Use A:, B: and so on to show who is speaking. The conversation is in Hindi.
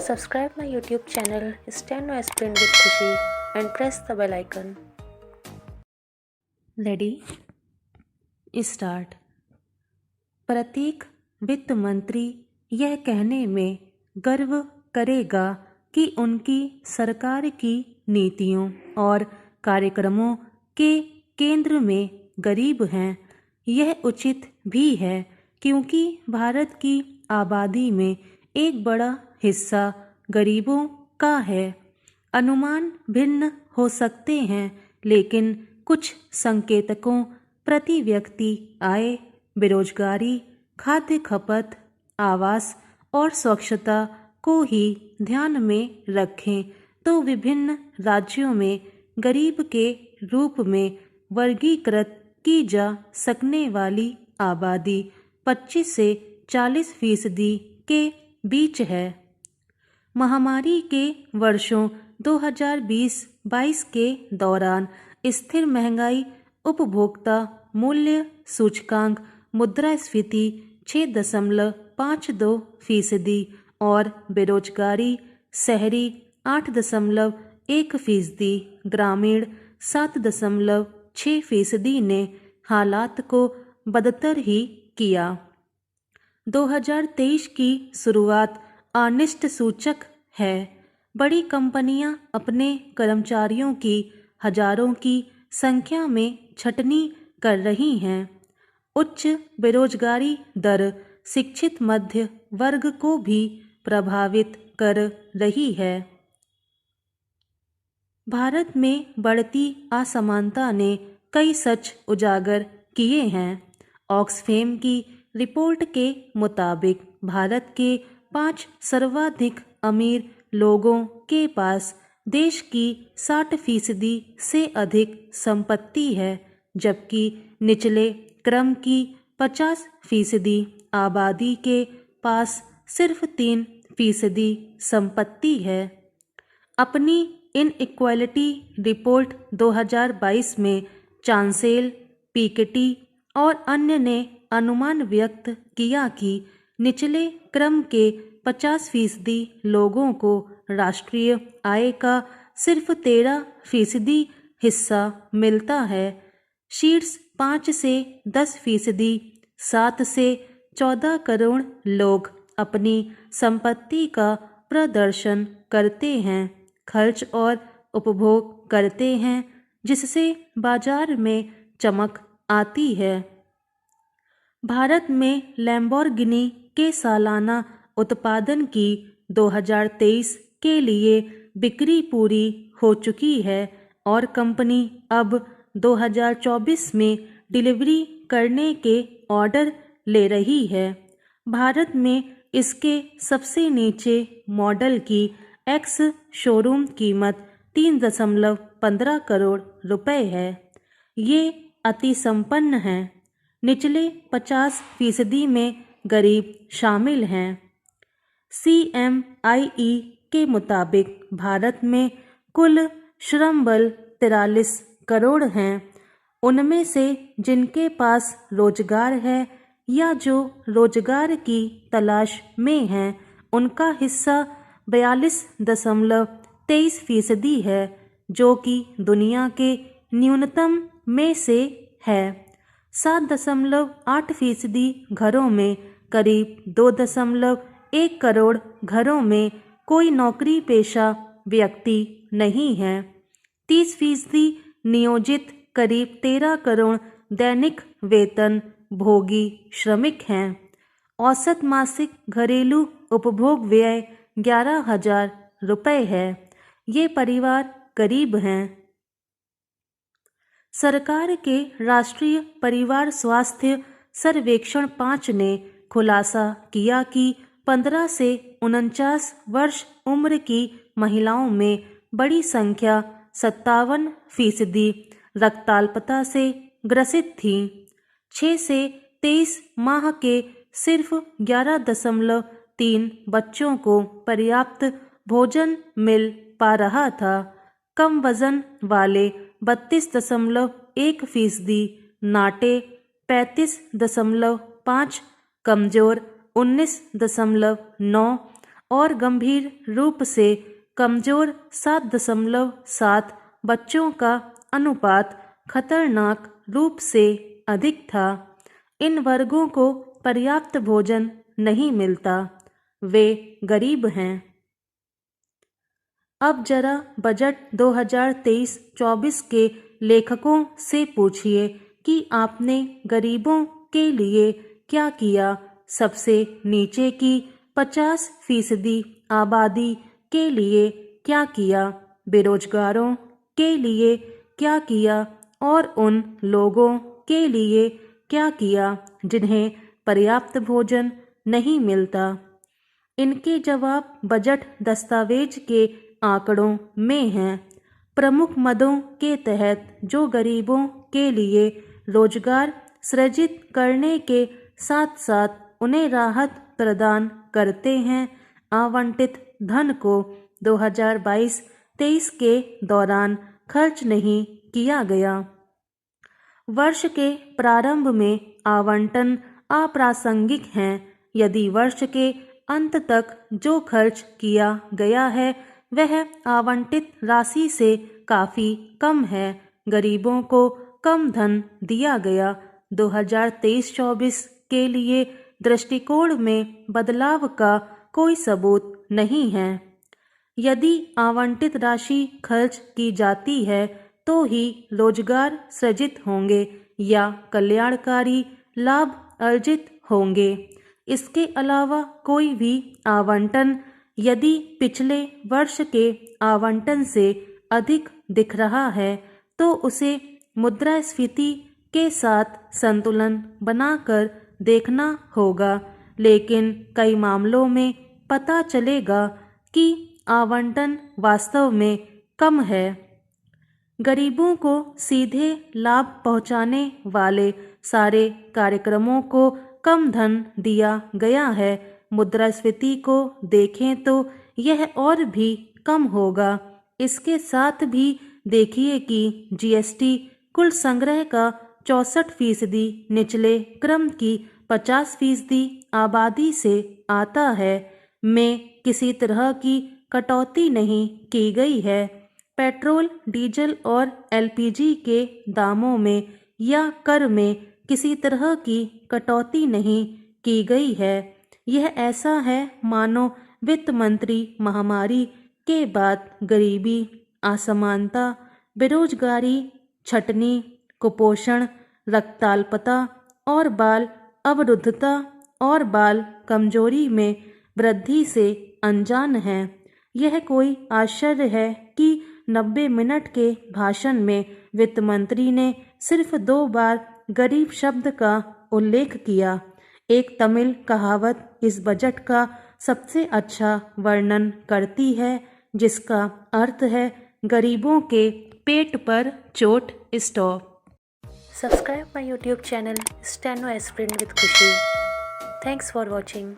A: Subscribe my YouTube channel Steno Aspirant with Khushi and press the bell icon.
B: Ready start. प्रत्येक वित्त मंत्री यह कहने में गर्व करेगा कि उनकी सरकार की नीतियों और कार्यक्रमों के केंद्र में गरीब हैं। यह उचित भी है क्योंकि भारत की आबादी में एक बड़ा हिस्सा गरीबों का है। अनुमान भिन्न हो सकते हैं, लेकिन कुछ संकेतकों प्रति व्यक्ति आय, बेरोजगारी, खाद्य खपत, आवास और स्वच्छता को ही ध्यान में रखें तो विभिन्न राज्यों में गरीब के रूप में वर्गीकृत की जा सकने वाली आबादी 25 से 40% के बीच है। महामारी के वर्षों 2020-22 के दौरान स्थिर महंगाई, उपभोक्ता मूल्य सूचकांक, मुद्रास्फीति 6.52% और बेरोजगारी शहरी 8.1%, ग्रामीण 7.6% ने हालात को बदतर ही किया। 2023 की शुरुआत अनिष्ट सूचक है। बड़ी कंपनियां अपने कर्मचारियों की हजारों की संख्या में छटनी कर रही हैं। उच्च बेरोजगारी दर शिक्षित मध्य वर्ग को भी प्रभावित कर रही है। भारत में बढ़ती असमानता ने कई सच उजागर किए हैं। ऑक्सफैम की रिपोर्ट के मुताबिक भारत के 5 सर्वाधिक अमीर लोगों के पास देश की 60% से अधिक संपत्ति है, जबकि निचले क्रम की 50% आबादी के पास सिर्फ 3% संपत्ति है। अपनी इनइक्वालिटी रिपोर्ट 2022 में चांसेल, पिकेटी और अन्य ने अनुमान व्यक्त किया कि निचले क्रम के 50% लोगों को राष्ट्रीय आय का सिर्फ 13% हिस्सा मिलता है। शीर्ष 5 से 10%, 7 से 14 करोड़ लोग अपनी संपत्ति का प्रदर्शन करते हैं, खर्च और उपभोग करते हैं, जिससे बाजार में चमक आती है। भारत में लैम्बोर्गिनी के सालाना उत्पादन की 2023 के लिए बिक्री पूरी हो चुकी है और कंपनी अब 2024 में डिलीवरी करने के ऑर्डर ले रही है। भारत में इसके सबसे नीचे मॉडल की एक्स शोरूम कीमत 3.15 करोड़ रुपए है। ये अति संपन्न हैं। निचले 50% में गरीब शामिल हैं। CMIE के मुताबिक भारत में कुल श्रम बल 43 करोड़ हैं। उनमें से जिनके पास रोजगार है या जो रोजगार की तलाश में हैं, उनका हिस्सा 42.23% है, जो कि दुनिया के न्यूनतम में से है। 7.8% घरों में करीब 2.1 करोड़ घरों में कोई नौकरी पेशा व्यक्ति नहीं है। 30% नियोजित करीब 13 करोड़ दैनिक वेतन भोगी श्रमिक हैं। औसत मासिक घरेलू उपभोग व्यय 11,000 रुपये है। ये परिवार गरीब हैं। सरकार के राष्ट्रीय परिवार स्वास्थ्य सर्वेक्षण 5 ने खुलासा किया कि 15 से 49 वर्ष उम्र की महिलाओं में बड़ी संख्या 57% रक्ताल्पता से ग्रसित थी। 6 से 23 माह के सिर्फ 11.3 बच्चों को पर्याप्त भोजन मिल पा रहा था। कम वजन वाले 32.1%, नाटे 35.5, कमजोर 19.9 और गंभीर रूप से कमजोर 7.7 बच्चों का अनुपात खतरनाक रूप से अधिक था। इन वर्गों को पर्याप्त भोजन नहीं मिलता, वे गरीब हैं। अब जरा बजट 2023-24 के लेखकों से पूछिए कि आपने गरीबों के लिए क्या किया। सबसे नीचे की 50% आबादी के लिए क्या किया, बेरोजगारों के लिए क्या किया और उन लोगों के लिए क्या किया जिन्हें पर्याप्त भोजन नहीं मिलता। इनके जवाब बजट दस्तावेज के आंकड़ों में हैं। प्रमुख मदों के तहत जो गरीबों के लिए रोजगार सृजित करने के साथ साथ उन्हें राहत प्रदान करते हैं, आवंटित धन को 2022-23 के दौरान खर्च नहीं किया गया। वर्ष के प्रारंभ में आवंटन अप्रासंगिक हैं यदि वर्ष के अंत तक जो खर्च किया गया है वह आवंटित राशि से काफ़ी कम है। गरीबों को कम धन दिया गया। 2023-24 के लिए दृष्टिकोण में बदलाव का कोई सबूत नहीं है। यदि आवंटित राशि खर्च की जाती है तो ही रोजगार सृजित होंगे या कल्याणकारी लाभ अर्जित होंगे। इसके अलावा कोई भी आवंटन यदि पिछले वर्ष के आवंटन से अधिक दिख रहा है तो उसे मुद्रास्फीति के साथ संतुलन बनाकर देखना होगा, लेकिन कई मामलों में पता चलेगा कि आवंटन वास्तव में कम है। गरीबों को सीधे लाभ पहुंचाने वाले सारे कार्यक्रमों को कम धन दिया गया है। मुद्रास्फीति को देखें तो यह और भी कम होगा। इसके साथ भी देखिए कि जीएसटी कुल संग्रह का 64% निचले क्रम की 50% आबादी से आता है, में किसी तरह की कटौती नहीं की गई है। पेट्रोल, डीजल और एलपीजी के दामों में या कर में किसी तरह की कटौती नहीं की गई है। यह ऐसा है मानो वित्त मंत्री महामारी के बाद गरीबी, असमानता, बेरोजगारी, छटनी, कुपोषण, रक्ताल्पता और बाल अवरुद्धता और बाल कमजोरी में वृद्धि से अनजान है। यह कोई आश्चर्य है कि 90 मिनट के भाषण में वित्त मंत्री ने सिर्फ 2 बार गरीब शब्द का उल्लेख किया। एक तमिल कहावत इस बजट का सबसे अच्छा वर्णन करती है, जिसका अर्थ है गरीबों के पेट पर चोट stop.
A: Subscribe my YouTube channel Steno Aspirin with Khushi. Thanks for watching.